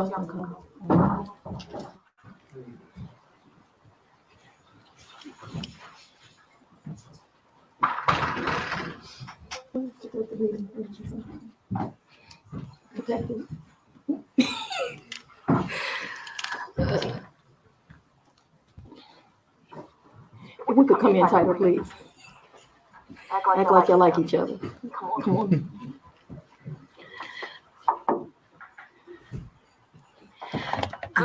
y'all gonna come? If we could come in tighter, please. Act like y'all like each other. Come on.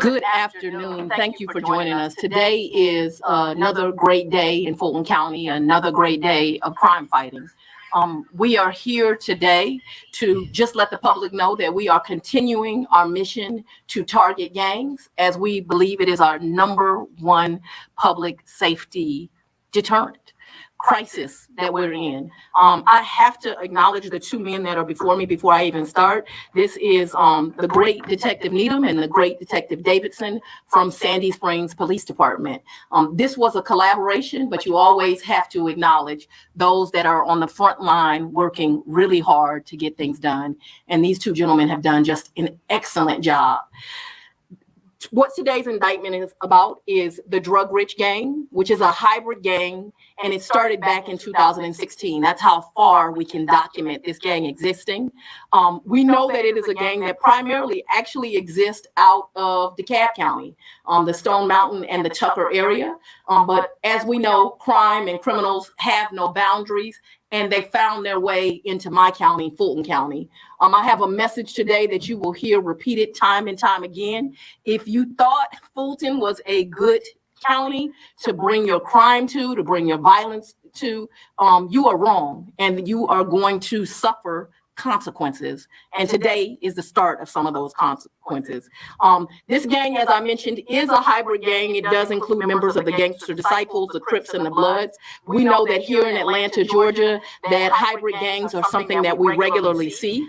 Good afternoon. Thank you for joining us. Today is another great day in Fulton County, another great day of crime fighting. We are here today to just let the public know that we are continuing our mission to target gangs, as we believe it is our #1 public safety deterrent crisis that we're in. I have to acknowledge the two men that are before me before I even start. This is the great Detective Needham and the great Detective Davidson from Sandy Springs Police Department. This was a collaboration, but you always have to acknowledge those that are on the front line working really hard to get things done. And these two gentlemen have done just an excellent job. What today's indictment is about is the Drug Rich Gang, which is a hybrid gang, and it started back in 2016. That's how far we can document this gang existing. We know that it is a gang that primarily actually exists out of DeKalb County, the Stone Mountain and the Tucker area. But as we know, crime and criminals have no boundaries, and they found their way into my county, Fulton County. I have a message today that you will hear repeated time and time again. If you thought Fulton was a good county to bring your crime to bring your violence to, you are wrong, and you are going to suffer consequences. And today is the start of some of those consequences. This gang, as I mentioned, is a hybrid gang. It does include members of the Gangster Disciples, the Crips, and the Bloods. We know that here in Atlanta, Georgia, that hybrid gangs are something that we regularly see.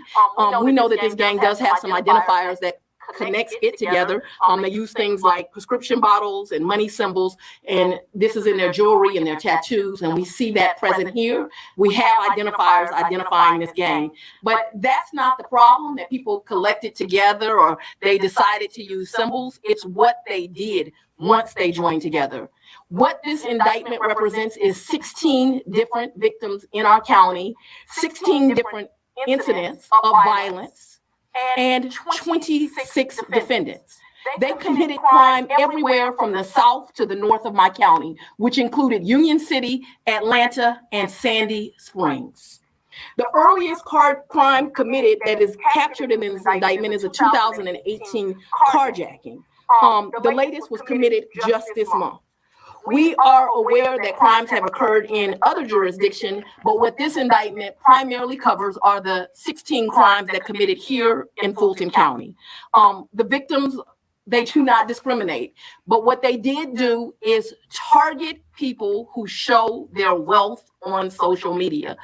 We know that this gang does have some identifiers that connects it together. They use things like prescription bottles and money symbols, and this is in their jewelry and their tattoos, and we see that present here. We have identifiers identifying this gang, but that's not the problem that people collected together or they decided to use symbols. It's what they did once they joined together. What this indictment represents is 16 different victims in our county, 16 different incidents of violence, and 26 defendants. They committed crime everywhere from the south to the north of my county, which included Union City, Atlanta, and Sandy Springs. The earliest crime committed that is captured in this indictment is a 2018 carjacking. The latest was committed just this month. We are aware that crimes have occurred in other jurisdictions, but what this indictment primarily covers are the 16 crimes that committed here in Fulton County. The victims, they do not discriminate, but what they did do is target people who show their wealth on social media.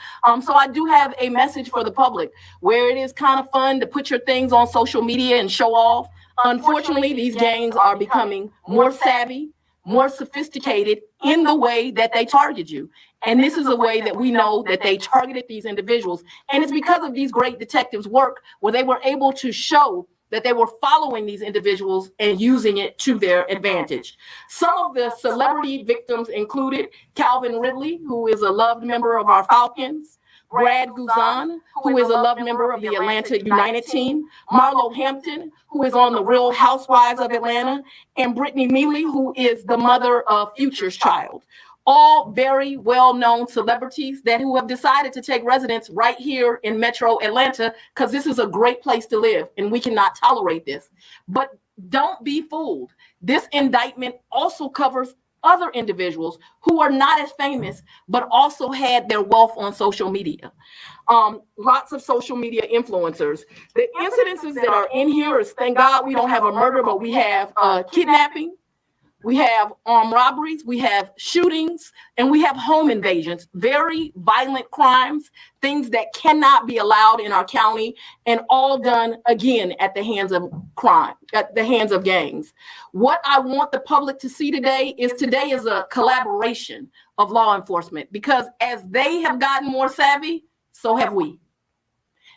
So I do have a message for the public where it is kind of fun to put your things on social media and show off. Unfortunately, these gangs are becoming more savvy, more sophisticated in the way that they target you. And this is a way that we know that they targeted these individuals. And it's because of these great detectives' work where they were able to show that they were following these individuals and using it to their advantage. Some of the celebrity victims included Calvin Ridley, who is a loved member of our Falcons, Brad Guzan, who is a loved member of the Atlanta United team, Marlo Hampton, who is on the Real Housewives of Atlanta, and Brittany Mealy, who is the mother of Future's child. All very well-known celebrities who have decided to take residence right here in Metro Atlanta, because this is a great place to live and we cannot tolerate this. But don't be fooled. This indictment also covers other individuals who are not as famous, but also had their wealth on social media. Lots of social media influencers. The incidences that are in here is, thank God we don't have a murder, but we have kidnapping, we have armed robberies, we have shootings, and we have home invasions, very violent crimes, things that cannot be allowed in our county, and all done again at the hands of crime, at the hands of gangs. What I want the public to see today is a collaboration of law enforcement, because as they have gotten more savvy, so have we.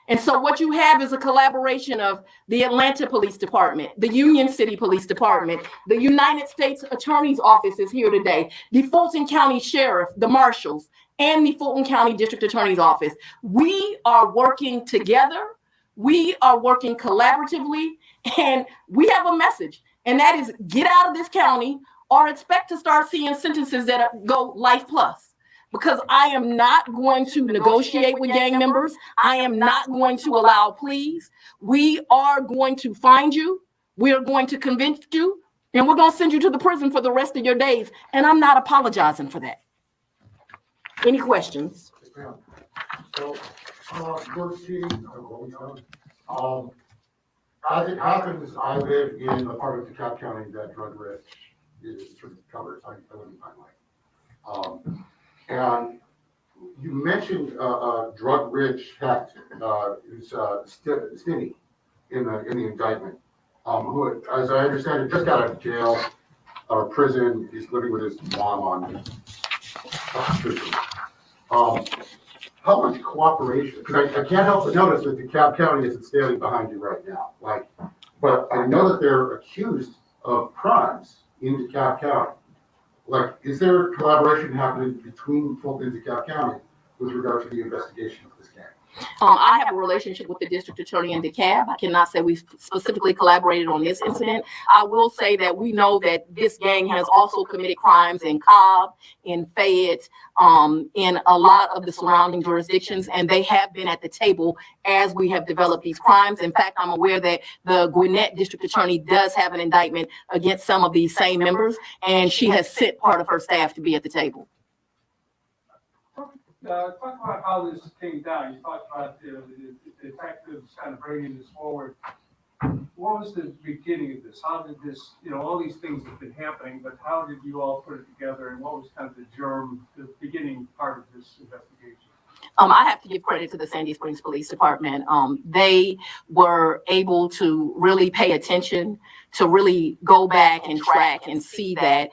And so what you have is a collaboration of the Atlanta Police Department, the Union City Police Department, the United States Attorney's Office is here today, the Fulton County Sheriff, the Marshals, and the Fulton County District Attorney's Office. We are working together. We are working collaboratively, and we have a message, and that is get out of this county or expect to start seeing sentences that go life plus. Because I am not going to negotiate with gang members. I am not going to allow pleas. We are going to find you. We are going to convince you, and we're going to send you to the prison for the rest of your days. And I'm not apologizing for that. Any questions? So, George T, as it happens, I live in a part of DeKalb County that drug rich is sort of covers. I live in Pine Lake. And you mentioned drug rich fact is Stinney in the indictment, who, as I understand it, just got out of jail or prison. He's living with his mom on prison. How much cooperation? Because I can't help but notice that DeKalb County isn't standing behind you right now. But I know that they're accused of crimes in DeKalb County. Is there collaboration happening between Fulton and DeKalb County with regard to the investigation of this gang? I have a relationship with the district attorney in DeKalb. I cannot say we specifically collaborated on this incident. I will say that we know that this gang has also committed crimes in Cobb, in Fayette, in a lot of the surrounding jurisdictions, and they have been at the table as we have developed these crimes. In fact, I'm aware that the Gwinnett district attorney does have an indictment against some of these same members, and she has sent part of her staff to be at the table. Talk about how this came down. You talked about the detectives kind of bringing this forward. What was the beginning of this? How did this, all these things have been happening, but how did you all put it together, and what was kind of the beginning part of this investigation? I have to give credit to the Sandy Springs Police Department. They were able to really pay attention, to really go back and track and see that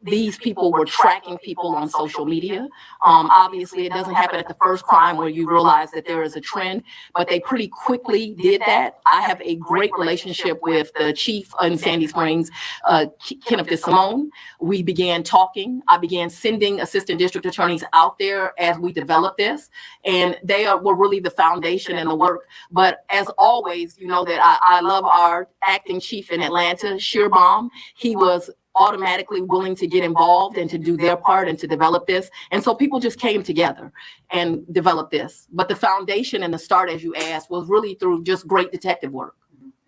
these people were tracking people on social media. Obviously, it doesn't happen at the first crime where you realize that there is a trend, but they pretty quickly did that. I have a great relationship with the chief in Sandy Springs, Kenneth DeSimone. We began talking. I began sending assistant district attorneys out there as we developed this, and they were really the foundation and the work. But as always, you know that I love our acting chief in Atlanta, Shearbaum. He was automatically willing to get involved and to do their part and to develop this. And so people just came together and developed this. But the foundation and the start, as you asked, was really through just great detective work.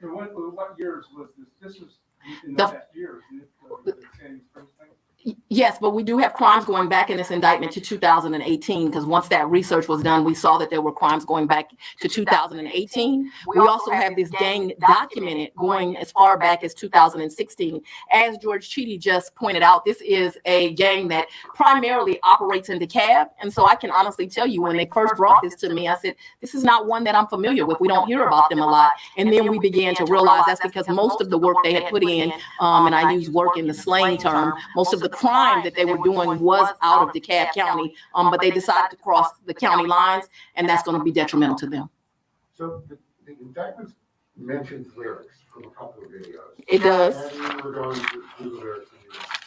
And what years was this? This was in the past years, the Sandy Springs thing? Yes, but we do have crimes going back in this indictment to 2018, because once that research was done, we saw that there were crimes going back to 2018. We also have this gang documented going as far back as 2016. As George Cheedy just pointed out, this is a gang that primarily operates in DeKalb. And so I can honestly tell you, when they first brought this to me, I said, this is not one that I'm familiar with. We don't hear about them a lot. And then we began to realize that's because most of the work they had put in, and I use work in the slang term, most of the crime that they were doing was out of DeKalb County, but they decided to cross the county lines, and that's going to be detrimental to them. So the indictment mentions lyrics from a couple of videos. It does. And we were going through the lyrics.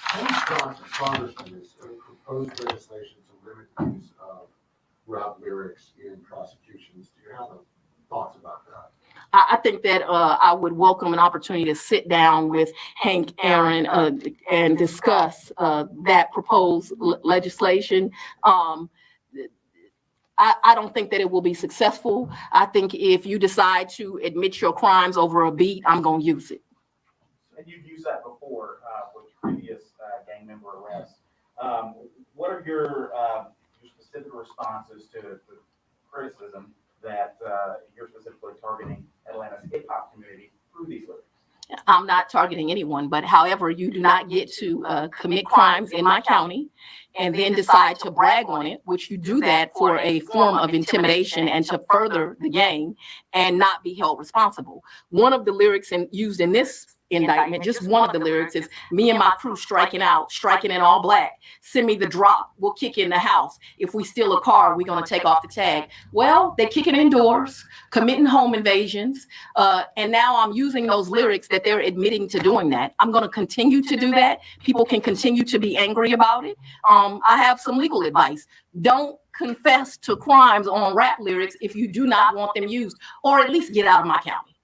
How Congressman has proposed legislation to limit use of rap lyrics in prosecutions. Do you have thoughts about that? I think that I would welcome an opportunity to sit down with Hank Aaron and discuss that proposed legislation. I don't think that it will be successful. I think if you decide to admit your crimes over a beat, I'm going to use it. And you've used that before with previous gang member arrests. What are your specific responses to the criticism that you're specifically targeting Atlanta's hip hop community through these lyrics? I'm not targeting anyone, but however, you do not get to commit crimes in my county. and then decide to brag on it, which you do that for a form of intimidation and to further the gang and not be held responsible. One of the lyrics used in this indictment, just one of the lyrics, is me and my crew striking out, striking in all black. Send me the drop, we'll kick in the house. If we steal a car, we're gonna take off the tag. Well, they kick it indoors, committing home invasions, and now I'm using those lyrics that they're admitting to doing that. I'm gonna continue to do that. People can continue to be angry about it. I have some legal advice. Don't confess to crimes on rap lyrics if you do not want them used, or at least get out of my county.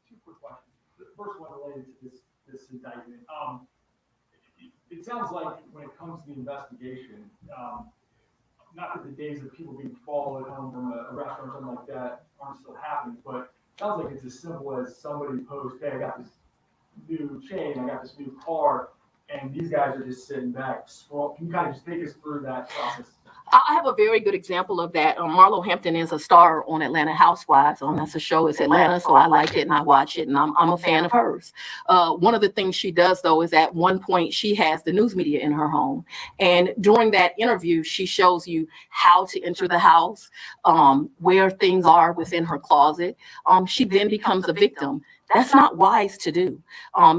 Two quick questions. The first one related to this indictment. It sounds like when it comes to the investigation, not that the days of people being followed home from a restaurant or something like that aren't still happening, but it sounds like it's as simple as somebody posts, hey, I got this new chain, I got this new car, and these guys are just sitting back. Can you kind of just take us through that process? I have a very good example of that. Marlo Hampton is a star on Atlanta Housewives. That's a show. It's Atlanta, so I like it and I watch it, and I'm a fan of hers. One of the things she does, though, is at one point she has the news media in her home, and during that interview, she shows you how to enter the house, where things are within her closet. She then becomes a victim. That's not wise to do.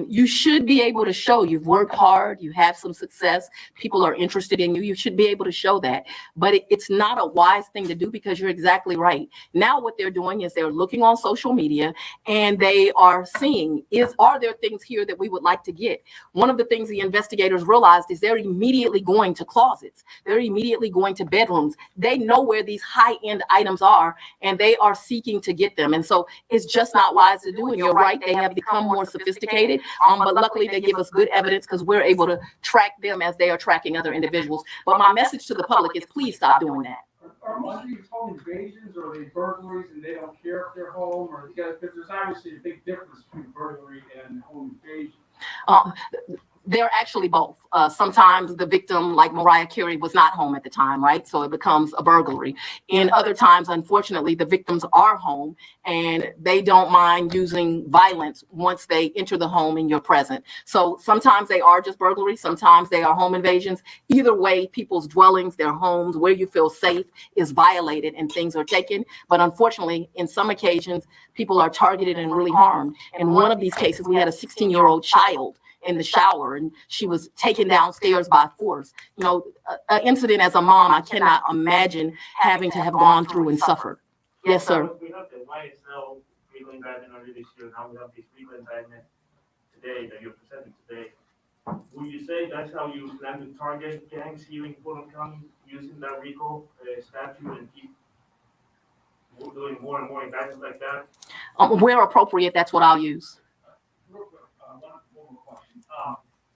You should be able to show you've worked hard, you have some success, people are interested in you. You should be able to show that. But it's not a wise thing to do, because you're exactly right. Now what they're doing is they're looking on social media and they are seeing, are there things here that we would like to get? One of the things the investigators realized is they're immediately going to closets. They're immediately going to bedrooms. They know where these high-end items are, and they are seeking to get them. And so it's just not wise to do. And you're right, they have become more sophisticated, but luckily they give us good evidence because we're able to track them as they are tracking other individuals. But my message to the public is please stop doing that. Are most of these home invasions, or are they burglaries and they don't care if they're home, or because there's obviously a big difference between burglary and home invasion? They're actually both. Sometimes the victim, like Mariah Carey, was not home at the time, right? So it becomes a burglary. In other times, unfortunately, the victims are home and they don't mind using violence once they enter the home and you're present. So sometimes they are just burglaries. Sometimes they are home invasions. Either way, people's dwellings, their homes, where you feel safe is violated and things are taken. But unfortunately, in some occasions, people are targeted and really harmed. In one of these cases, we had a 16-year-old child in the shower, and she was taken downstairs by force. You know, an incident as a mom, I cannot imagine having to have gone through and suffered. Yes, sir. We have the YSL legal indictment earlier this year. Now we have this legal indictment today that you're presenting today. Would you say that's how you plan to target gangs here in Fulton County, using that Rico statute, and keep doing more and more indictments like that? Where appropriate, that's what I'll use. Real quick, one more question.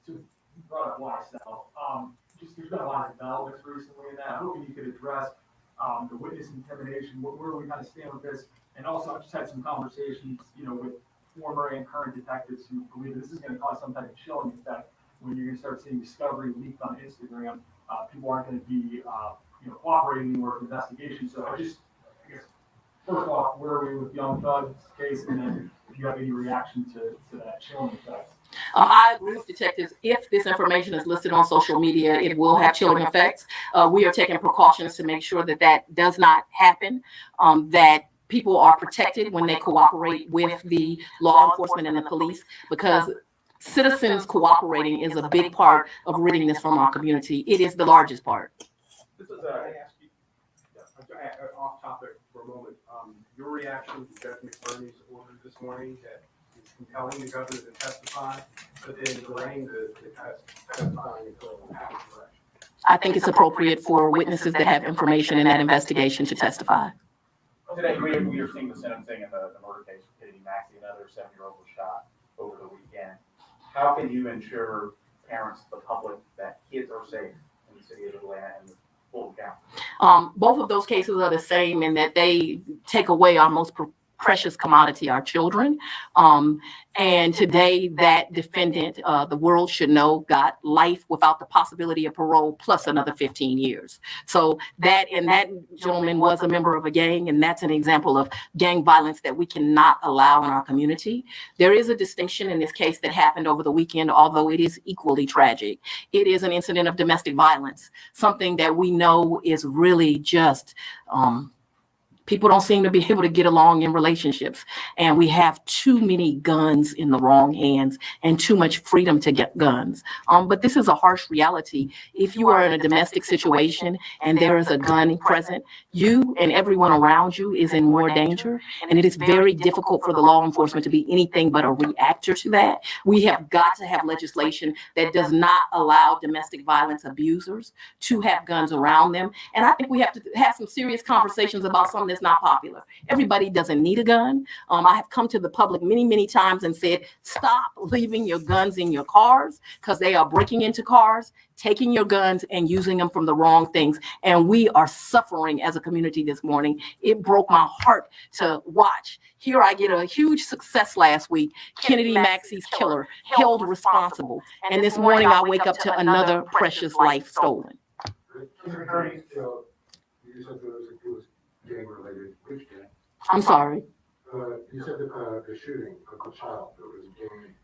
So you brought up YSL. There's been a lot of developments recently in that. Hoping you could address the witness intimidation. Where do we kind of stand with this? And also, I've just had some conversations, with former and current detectives who believe this is going to cause some type of chilling effect when you're going to start seeing discovery leaked on Instagram. People aren't going to be, cooperating anymore with investigations. So I guess, first off, where are we with Young Thug's case, and then if you have any reaction to that chilling effect? I agree with detectives. If this information is listed on social media, it will have chilling effects. We are taking precautions to make sure that that does not happen, that people are protected when they cooperate with the law enforcement and the police, because citizens cooperating is a big part of ridding this from our community. It is the largest part. This is off topic for a moment. Your reaction to Judge McBurney's order this morning that is compelling the governor to testify, but then delaying the testifying until after the election. I think it's appropriate for witnesses that have information in that investigation to testify. Today, we are seeing the sentencing in the murder case of Kennedy Maxey, another 7-year-old was shot over the weekend. How can you ensure parents, the public, that kids are safe in the city of Atlanta and Fulton County? Both of those cases are the same in that they take away our most precious commodity, our children. And today that defendant, the world should know, got life without the possibility of parole plus another 15 years. So that gentleman was a member of a gang, and that's an example of gang violence that we cannot allow in our community. There is a distinction in this case that happened over the weekend, although it is equally tragic. It is an incident of domestic violence, something that we know is really just, people don't seem to be able to get along in relationships. And we have too many guns in the wrong hands and too much freedom to get guns. But this is a harsh reality. If you are in a domestic situation and there is a gun present, you and everyone around you is in more danger. And it is very difficult for the law enforcement to be anything but a reactor to that. We have got to have legislation that does not allow domestic violence abusers to have guns around them. And I think we have to have some serious conversations about something that's not popular. Everybody doesn't need a gun. I have come to the public many times and said, stop leaving your guns in your cars, because they are breaking into cars, taking your guns and using them from the wrong things. And we are suffering as a community this morning. It broke my heart to watch. Here I get a huge success last week. Kennedy Maxey's killer held responsible. And this morning I wake up to another precious life stolen. Mr. Attorney, you said it was gang related. Which gang? I'm sorry. You said the shooting of the child, there was gang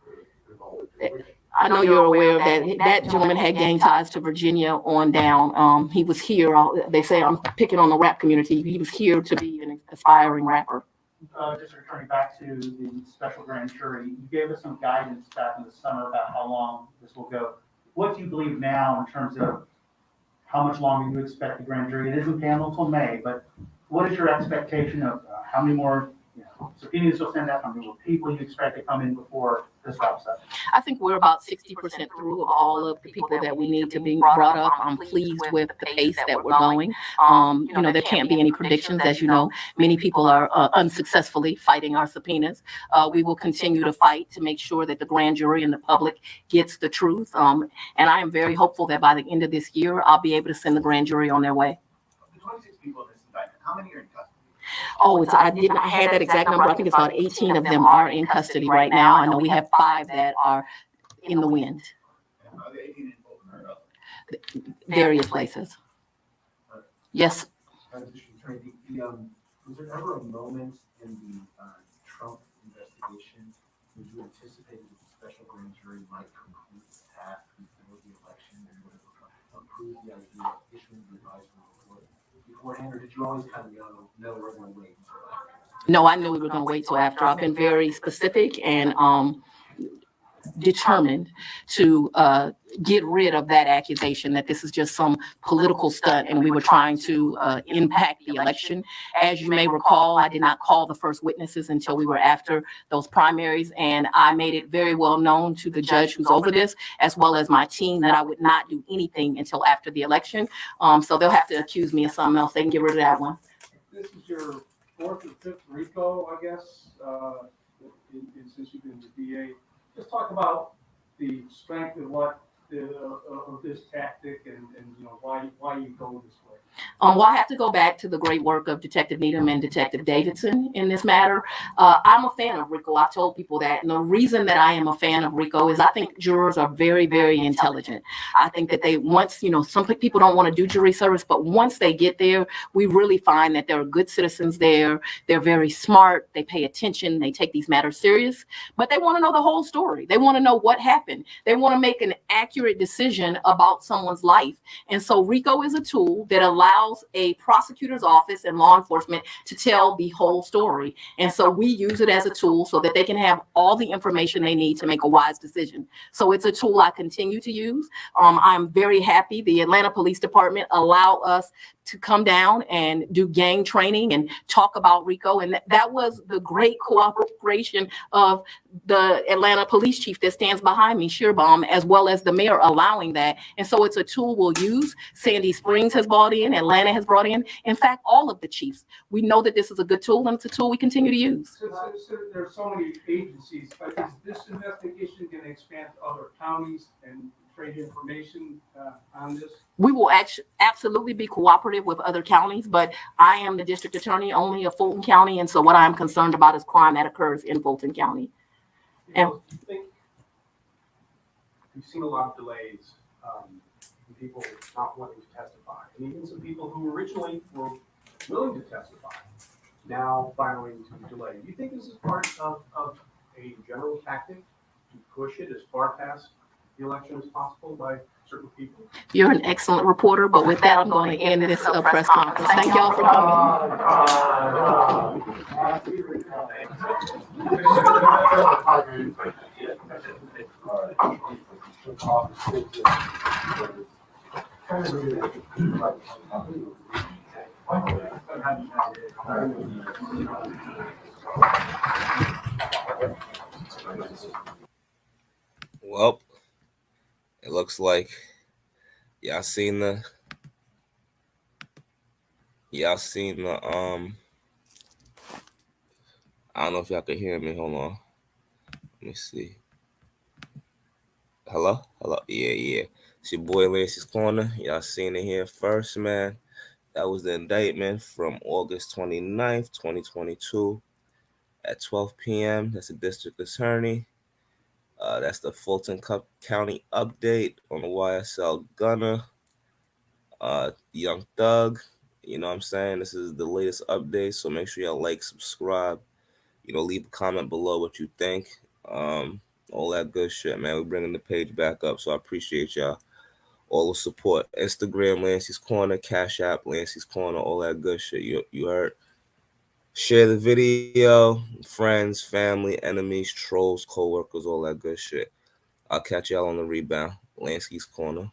involved. Which? I know you're aware that that gentleman had gang ties to Virginia on down. He was here. They say I'm picking on the rap community. He was here to be an aspiring rapper. Just returning back to the special grand jury, you gave us some guidance back in the summer about how long this will go. What do you believe now in terms of how much longer you expect the grand jury? It isn't paneled until May, but what is your expectation of how many more subpoenas you'll send out, how many more people you expect to come in before this wraps up? I think we're about 60% through of all of the people that we need to be brought up. I'm pleased with the pace that we're going. There can't be any predictions. As you know, many people are unsuccessfully fighting our subpoenas. We will continue to fight to make sure that the grand jury and the public gets the truth. And I am very hopeful that by the end of this year, I'll be able to send the grand jury on their way. The 26 people in this indictment, how many are in custody? I had that exact number. I think it's about 18 of them are in custody right now. I know we have 5 that are in the wind, Are the 18 in Fulton or other? various places. Yes. Was there ever a moment in the Trump investigation when you anticipated that the special grand jury might complete its task before the election and would have approved the idea of issuing the advisory report beforehand, or did you always kind of know we're going to wait until after? No, I knew we were going to wait till after. I've been very specific and determined to get rid of that accusation that this is just some political stunt and we were trying to impact the election. As you may recall, I did not call the first witnesses until we were after those primaries, and I made it very well known to the judge who's over this, as well as my team, that I would not do anything until after the election. So they'll have to accuse me of something else. They can get rid of that one. This is your 4th or 5th Rico, I guess, since you've been the DA. Just talk about the strength of of this tactic and why you go this way. Well, I have to go back to the great work of Detective Needham and Detective Davidson in this matter. I'm a fan of Rico. I've told people that. And the reason that I am a fan of Rico is I think jurors are very, very intelligent. I think that some people don't want to do jury service, but once they get there, we really find that there are good citizens there. They're very smart. They pay attention. They take these matters serious, but they want to know the whole story. They want to know what happened. They want to make an accurate decision about someone's life. And so Rico is a tool that allows a prosecutor's office and law enforcement to tell the whole story. And so we use it as a tool so that they can have all the information they need to make a wise decision. So it's a tool I continue to use. I'm very happy the Atlanta Police Department allow us to come down and do gang training and talk about Rico. And that was the great cooperation of the Atlanta police chief that stands behind me, Shearbaum, as well as the mayor allowing that. And so it's a tool we'll use. Sandy Springs has brought in, Atlanta has brought in fact, all of the chiefs. We know that this is a good tool, and it's a tool we continue to use. So there are so many agencies, but is this investigation going to expand to other counties and trade information on this? We will absolutely be cooperative with other counties, but I am the district attorney only of Fulton County, and so what I'm concerned about is crime that occurs in Fulton County. And Do you think we've seen a lot of delays, and people not wanting to testify, and even some people who originally were willing to testify, now filing to be delayed. Do you think this is part of a general tactic to push it as far past the election as possible by certain people? you're an excellent reporter, but with that, I'm going to end this press conference. Thank y'all for Well, it looks like y'all seen the I don't know if y'all can hear me. Hold on. Let me see. Hello? Yeah. It's your boy Lansky's Corner. Y'all seen it here first, man. That was the indictment from August 29th, 2022 at 12 p.m. That's the district attorney. That's the Fulton County update on the YSL Gunner, Young Thug. You know what I'm saying? This is the latest update, so make sure y'all like, subscribe, leave a comment below what you think. All that good shit, man. We're bringing the page back up, so I appreciate y'all. All the support. Instagram, Lansky's Corner, CashApp, Lansky's Corner, all that good shit. You heard? Share the video, friends, family, enemies, trolls, co-workers, all that good shit. I'll catch y'all on the rebound. Lansky's Corner.